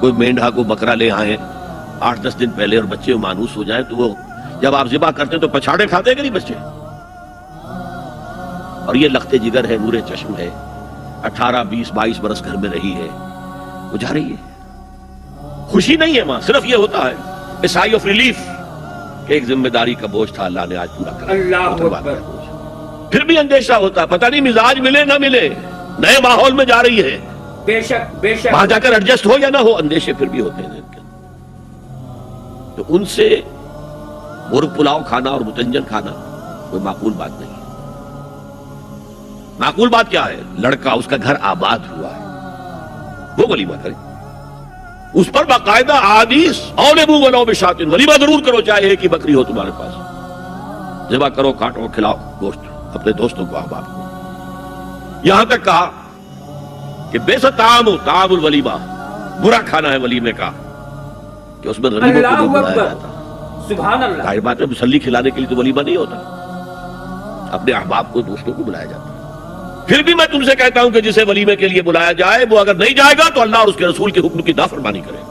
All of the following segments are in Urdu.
کوئی مینڈھا کو بکرا لے آئے 8-10 دن پہلے اور بچے مانوس ہو جائیں تو وہ جب آپ ذبح کرتے ہیں تو پچھاڑے کھاتے ہیں کہ نہیں بچے؟ اور یہ لختے جگر ہے، نور چشم ہے، 18 20 22 برس گھر میں رہی ہے، وہ جا رہی ہے، خوشی نہیں ہے ماں، صرف یہ ہوتا ہے اے سائی آف ریلیف کہ ایک ذمہ داری کا بوجھ تھا، اللہ نے آج پورا کر اللہ اکبر۔ پھر بھی اندیشہ ہوتا ہے، پتہ نہیں مزاج ملے نہ ملے، نئے ماحول میں جا رہی ہے، بے شک بے شک، وہاں جا کر ایڈجسٹ ہو یا نہ ہو، اندیشے پھر بھی ہوتے ہیں۔ تو ان سے مرغ پلاؤ کھانا اور متنجن کھانا کوئی معقول بات نہیں ہے۔ معقول بات کیا ہے؟ لڑکا اس کا گھر آباد ہوا ہے، وہ ولیمہ کرے، اس پر باقاعدہ احادیث اولبو ولو بشاۃ، ولیمہ ضرور کرو چاہے ایک ہی بکری ہو تمہارے پاس، ذبح کرو، کاٹو، کھلاؤ گوشت اپنے دوستوں کو، احباب کو۔ یہاں تک کہا کہ بے ست طعام الولیمہ، برا کھانا ہے ولیمے کا کہ اس میں غریبوں کو نہیں بلایا جاتا۔ سبحان اللہ۔ ظاہر بات ہے مسلی کھلانے کے لیے تو ولیمہ نہیں ہوتا، اپنے احباب کو، دوستوں کو بلایا جاتا ہے۔ پھر بھی میں تم سے کہتا ہوں کہ جسے ولیمے کے لیے بلایا جائے وہ اگر نہیں جائے گا تو اللہ اور اس کے رسول کے حکم کی نافرمانی کرے۔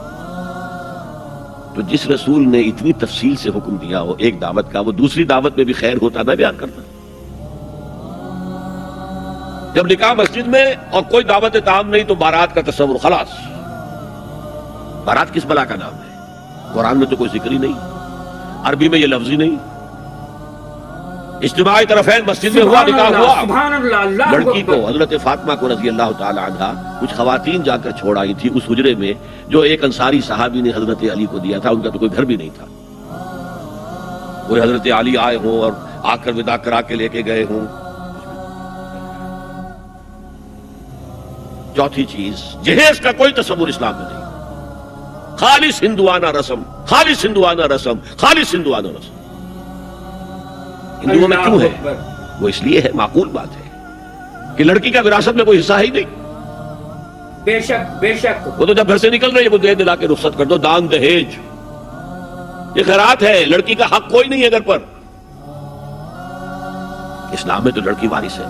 تو جس رسول نے اتنی تفصیل سے حکم دیا ہو ایک دعوت کا، وہ دوسری دعوت میں بھی خیر ہوتا نہ بیان کرتا۔ جب نکاح مسجد میں اور کوئی دعوت تعام نہیں تو بارات کا تصور، خلاص۔ بارات کس بلا کا نام ہے؟ قرآن میں تو کوئی ذکر ہی نہیں، عربی میں یہ لفظ ہی نہیں۔ اجتماعی طرفین مسجد میں ہوا، نکاح ہوا، سبحان اللہ، اللہ لڑکی کو اکبر۔ حضرت فاطمہ کو رضی اللہ تعالی عنہا کچھ خواتین جا کر چھوڑ آئی تھی اس حجرے میں جو ایک انصاری صحابی نے حضرت علی کو دیا تھا، ان کا تو کوئی گھر بھی نہیں تھا۔ کوئی حضرت علی آئے ہوں اور آ کر وداع کرا کے لے کے گئے ہوں۔ چوتھی چیز، جہیز کا کوئی تصور اسلام میں نہیں، خالص ہندوانہ رسم، خالص ہندوانہ رسم، خالص ہندوانہ رسم۔ ہندوؤں میں کیوں ہے؟ وہ اس لیے ہے، معقول بات ہے کہ لڑکی کا وراثت میں کوئی حصہ ہی نہیں۔ بے شک بے شک، وہ تو جب گھر سے نکل رہی ہے وہ دے دلا کے رخصت کر دو، دان دہیج، یہ خیرات ہے، لڑکی کا حق کوئی نہیں ہے گھر پر۔ اسلام میں تو لڑکی وارث ہے،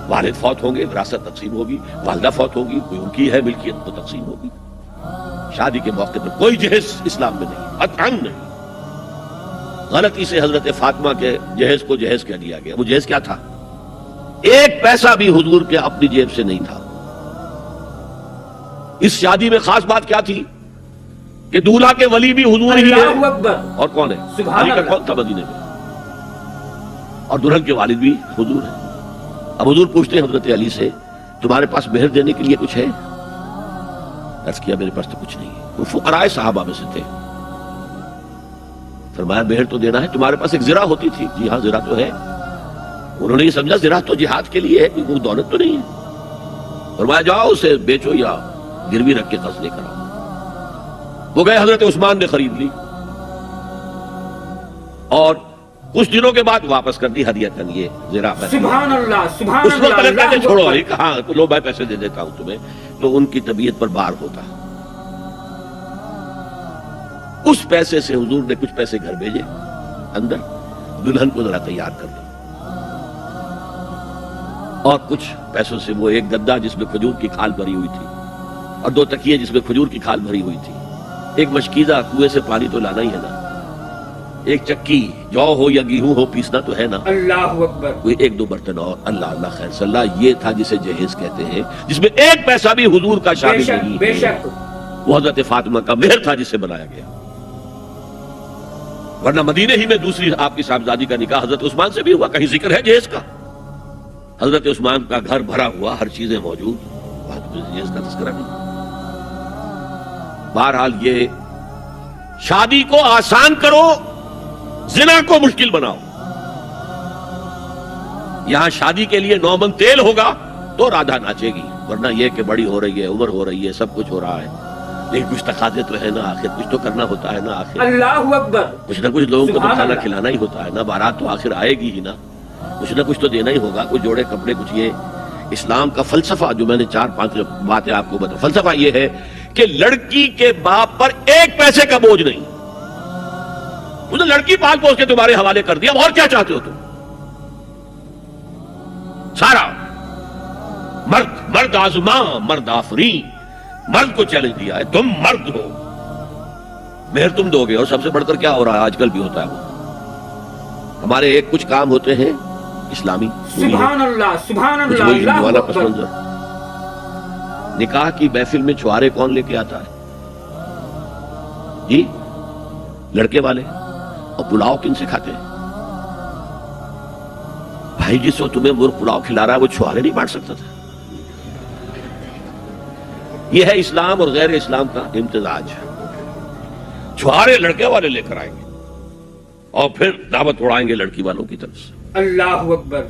والد فوت ہوں گے وراثت تقسیم ہوگی، والدہ فوت ہوگی کوئی ان کی ہے ملکیت تو تقسیم ہوگی۔ شادی کے موقع پر کوئی جہیز اسلام میں نہیں، قطعاً نہیں۔ غلطی سے حضرت فاطمہ کے جہیز کو جہیز کہہ دیا گیا، وہ جہیز کیا تھا؟ ایک پیسہ بھی حضور کے اپنی جیب سے نہیں تھا۔ اس شادی میں خاص بات کیا تھی کہ دولہا کے ولی بھی حضور ہی ہے، اللہ اکبر، اور کون ہے؟ سبحان علی کا اللہ۔ کون تھا مدینے میں؟ اور دلہن کے والد بھی حضور ہے۔ اب حضور پوچھتے ہیں حضرت علی سے تمہارے پاس مہر دینے کے لیے کچھ ہے؟ عرض کیا میرے پاس تو کچھ نہیں ہے۔ وہ فقراء صحابہ میں سے تھے۔ فرمایا مہر تو دینا ہے، تمہارے پاس ایک زرہ ہوتی تھی؟ جی ہاں زرہ تو ہے۔ انہوں نے یہ سمجھا زرہ تو جہاد کے لیے ہے، کوئی وہ دولت تو نہیں ہے۔ فرمایا جاؤ اسے بیچو یا گروی رکھ کے قرض لے کر آؤ۔ وہ گئے، حضرت عثمان نے خرید لی اور کچھ دنوں کے بعد واپس کر دی ہدیۃً یہ زرہ۔ سبحان اللہ سبحان اس وقت اللہ، اگر کہتے اللہ چھوڑو اکبر۔ کہاں لو میں پیسے دے دیتا ہوں تمہیں، تو ان کی طبیعت پر بار ہوتا۔ اس پیسے سے حضور نے کچھ پیسے گھر بھیجے اندر، دلہن کو ذرا تیار کر دو، اور کچھ پیسوں سے وہ ایک گدا جس میں کھجور کی کھال بھری ہوئی تھی اور 2 تکیے جس میں کھجور کی کھال بھری ہوئی تھی، ایک مشکیزہ، کنویں سے پانی تو لانا ہی ہے نا، ایک چکی، جو ہو یا گیہوں ہو پیسنا تو ہے نا، اللہ اکبر، کوئی 1-2 برتن اور، اللہ اللہ خیر صلی اللہ، یہ تھا جسے جہیز کہتے ہیں، جس میں ایک پیسہ بھی حضور کا بے شامل شک نہیں بے ہے۔ شک، وہ حضرت فاطمہ کا مہر تھا جسے بنایا گیا، ورنہ مدینے ہی میں دوسری آپ کی صاحبزادی کا نکاح حضرت عثمان سے بھی ہوا، کہیں ذکر ہے جہیز کا؟ حضرت عثمان کا گھر بھرا ہوا، ہر چیزیں موجود، وہاں تو جہیز کا تذکرہ نہیں۔ بہرحال یہ شادی کو آسان کرو، زنا کو مشکل بناؤ۔ یہاں شادی کے لیے 9 من تیل ہوگا تو رادھا ناچے گی، ورنہ یہ کہ بڑی ہو رہی ہے، عمر ہو رہی ہے، سب کچھ ہو رہا ہے، لیکن کچھ تقاضے تو ہے نا، آخر کچھ تو کرنا ہوتا ہے نا، آخر اللہ اکبر، کچھ نہ کچھ لوگوں کو تو سبحان کھانا اللہ۔ کھلانا ہی ہوتا ہے نا، بارات تو آخر آئے گی ہی نا، کچھ نہ کچھ تو دینا ہی ہوگا، کچھ جوڑے کپڑے، کچھ یہ اسلام کا فلسفہ جو میں نے 4-5 باتیں آپ کو بتا، فلسفہ یہ ہے کہ لڑکی کے باپ پر ایک پیسے کا بوجھ نہیں، انہوں نے لڑکی پال پوس کے تمہارے حوالے کر دیا، اور کیا چاہتے ہو تم؟ سارا مرد آزماں، مرد آفرین، مرد کو چیلنج دیا ہے، تم مرد ہو، مہر تم دو گے، اور سب سے بڑھ کر کیا ہو رہا ہے آج کل بھی ہوتا ہے وہ، ہمارے ایک کچھ کام ہوتے ہیں اسلامی، سبحان اللہ سبحان کچھ اللہ وہی اللہ ہندوانہ پس اکبر۔ منظر۔ نکاح کی محفل میں چھوارے کون لے کے آتا ہے جی؟ لڑکے والے، اور پلاؤ کن سے کھاتے ہیں بھائی؟ جس وقت تمہیں مرغ پلاؤ کھلا رہا ہے وہ چھوارے نہیں بانٹ سکتا تھا؟ یہ ہے اسلام اور غیر اسلام کا امتزاج۔ چھوارے لڑکے والے لے کر آئیں گے اور پھر دعوت اڑائیں گے لڑکی والوں کی طرف سے۔ اللہ اکبر۔